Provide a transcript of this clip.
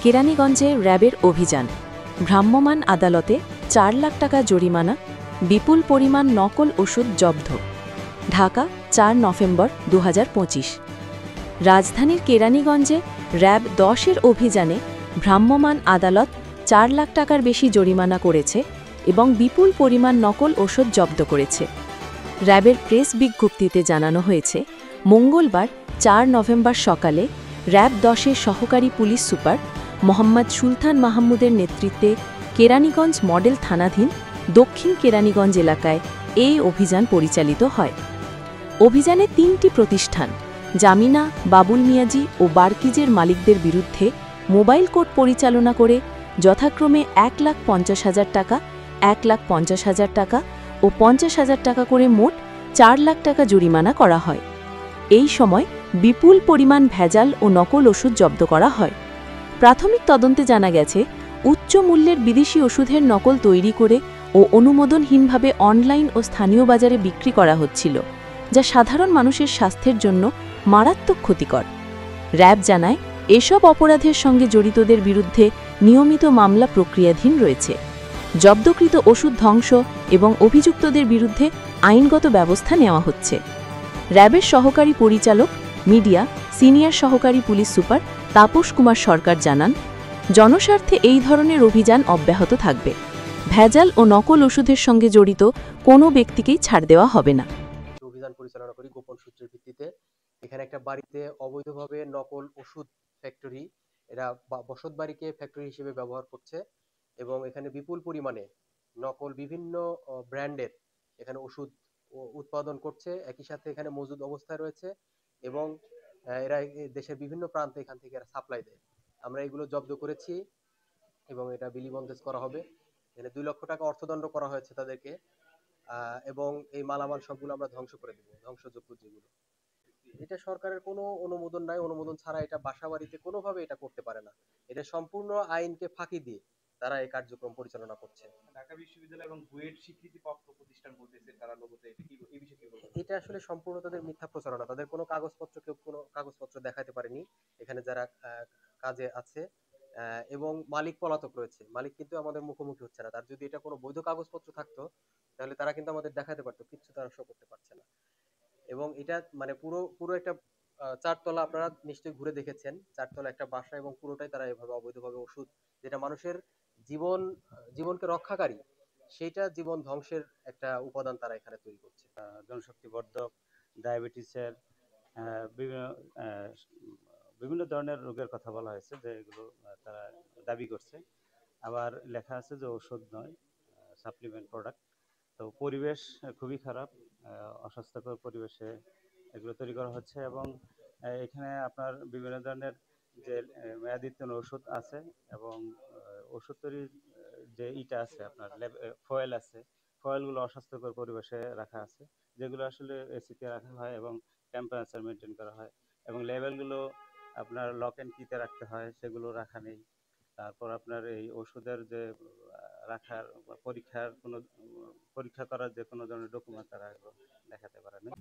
কেরানীগঞ্জে র্যাবের অভিযান, ভ্রাম্যমাণ আদালতে ৪ লাখ টাকা জরিমানা, বিপুল পরিমাণ নকল ওষুধ জব্দ। ঢাকা ৪ নভেম্বর ২০২৫। রাজধানীর কেরানীগঞ্জে র্যাব ১০-এর অভিযানে ভ্রাম্যমাণ আদালত ৪ লাখ টাকার বেশি জরিমানা করেছে এবং বিপুল পরিমাণ নকল ওষুধ জব্দ করেছে। র্যাবের প্রেস বিজ্ঞপ্তিতে জানানো হয়েছে, মঙ্গলবার ৪ নভেম্বর সকালে র্যাব ১০-এর সহকারী পুলিশ সুপার মোহাম্মদ সুলতান মাহমুদের নেতৃত্বে কেরানীগঞ্জ মডেল থানাধীন দক্ষিণ কেরানীগঞ্জ এলাকায় এই অভিযান পরিচালিত হয়। অভিযানে ৩টি প্রতিষ্ঠান জামিনা, বাবুল মিয়াজি ও বারকিজের মালিকদের বিরুদ্ধে মোবাইল কোর্ট পরিচালনা করে যথাক্রমে ১,৫০,০০০ টাকা, ১,৫০,০০০ টাকা ও ৫০,০০০ টাকা করে মোট ৪ লাখ টাকা জরিমানা করা হয়। এই সময় বিপুল পরিমাণ ভেজাল ও নকল ওষুধ জব্দ করা হয়। প্রাথমিক তদন্তে জানা গেছে, উচ্চ মূল্যের বিদেশি ওষুধের নকল তৈরি করে ও অনুমোদনহীনভাবে অনলাইন ও স্থানীয় বাজারে বিক্রি করা হচ্ছিল, যা সাধারণ মানুষের স্বাস্থ্যের জন্য মারাত্মক ক্ষতিকর। র্যাব জানায়, এসব অপরাধের সঙ্গে জড়িতদের বিরুদ্ধে নিয়মিত মামলা প্রক্রিয়াধীন রয়েছে। জব্দকৃত ওষুধ ধ্বংস এবং অভিযুক্তদের বিরুদ্ধে আইনগত ব্যবস্থা নেওয়া হচ্ছে। র্যাবের সহকারী পরিচালক মিডিয়া সিনিয়র সহকারী পুলিশ সুপার তাপস কুমার সরকার জানান, জনস্বার্থে এই ধরনের অভিযান অব্যাহত থাকবে। ভেজাল ও নকল ওষুধের সঙ্গে জড়িত কোনো ব্যক্তিকেই ছাড় দেওয়া হবে না। অভিযান পরিচালনা করি গোপন সূত্রের ভিত্তিতে। এখানে একটা বাড়িতে অবৈধভাবে নকল ওষুধ ফ্যাক্টরি, এরা বসত বাড়িকে ফ্যাক্টরি হিসেবে ব্যবহার করছে এবং এখানে বিপুল পরিমাণে নকল বিভিন্ন ব্র্যান্ডের এখানে ওষুধ উৎপাদন করছে। একই সাথে এখানে মজুদ অবস্থায় রয়েছে এবং এরা দেশের বিভিন্ন প্রান্তে এখান থেকে এরা সাপ্লাই দেয়। আমরা এগুলো জব্দ করেছি এবং এটা বিলিবন্দেজ করা হবে। এখানে ২ লক্ষ টাকা অর্থদণ্ড করা হয়েছে তাদেরকে এবং এই মালামাল সবগুলো আমরা ধ্বংস করে দেবো, ধ্বংসযোগ্য যেগুলো। এটা সরকারের কোনো অনুমোদন নাই, অনুমোদন ছাড়া এটা বাসাবাড়িতে কোনোভাবে এটা করতে পারে না। এটা সম্পূর্ণ আইনকে ফাঁকি দিয়ে তারা এই কার্যক্রম পরিচালনা করছে। ঢাকা বিশ্ববিদ্যালয় এবং বুয়েট স্বীকৃতিপ্রাপ্ত প্রতিষ্ঠান বলতেছে তারা লোগোতে, এটা কি, এই বিষয়ে কি বলবেন? এটা আসলে সম্পূর্ণ তাদের মিথ্যা প্রচারণা। তাদের কোনো কাগজপত্র, কেউ কোনো কাগজপত্র দেখাতে পারেনি এখানে যারা কাজে আছে এবং মালিক পলাতক রয়েছে। মালিক কিন্তু আমাদের মুখোমুখি হচ্ছে না। তার যদি এটা কোনো বৈধ কাগজপত্র থাকতো তাহলে তারা কিন্তু আমাদের দেখাতে পারতো, কিচ্ছু তারা শো করতে পারছে না। এবং এটা মানে পুরো একটা ৪ তলা, আপনারা নিশ্চয়ই ঘুরে দেখেছেন, ৪ তলা একটা বাসা এবং পুরোটাই তারা এভাবে অবৈধভাবে ওষুধ, যেটা মানুষের জীবনকে রক্ষাকারী, সেইটা জীবন ধ্বংসের একটা উপাদান তারা এখানে তৈরি করছে। জনশক্তি বর্ধক, ডায়াবেটিসের বিভিন্ন ধরনের রোগের কথা বলা হয়েছে, যে এগুলো তারা দাবি করছে। আবার লেখা আছে যে ওষুধ নয়, সাপ্লিমেন্ট প্রোডাক্ট। তো পরিবেশ খুবই খারাপ, অস্বাস্থ্যকর পরিবেশে এগুলো তৈরি করা হচ্ছে এবং এখানে আপনার বিভিন্ন ধরনের যে মেয়াদোত্তীর্ণ ওষুধ আছে এবং ওষুধ তৈরির যে ইটা আছে, আপনার ফয়েল আছে, ফয়েলগুলো অস্বাস্থ্যকর পরিবেশে রাখা আছে, যেগুলো আসলে এসিতে রাখা হয় এবং টেম্পারেচার মেনটেন করা হয় এবং লেভেলগুলো আপনার লক অ্যান্ড কিতে রাখতে হয়, সেগুলো রাখা নেই। তারপর আপনার এই ওষুধের যে রাখার পরীক্ষা করার যে কোনো ধরনের ডকুমেন্ট তারা দেখাতে পারে না।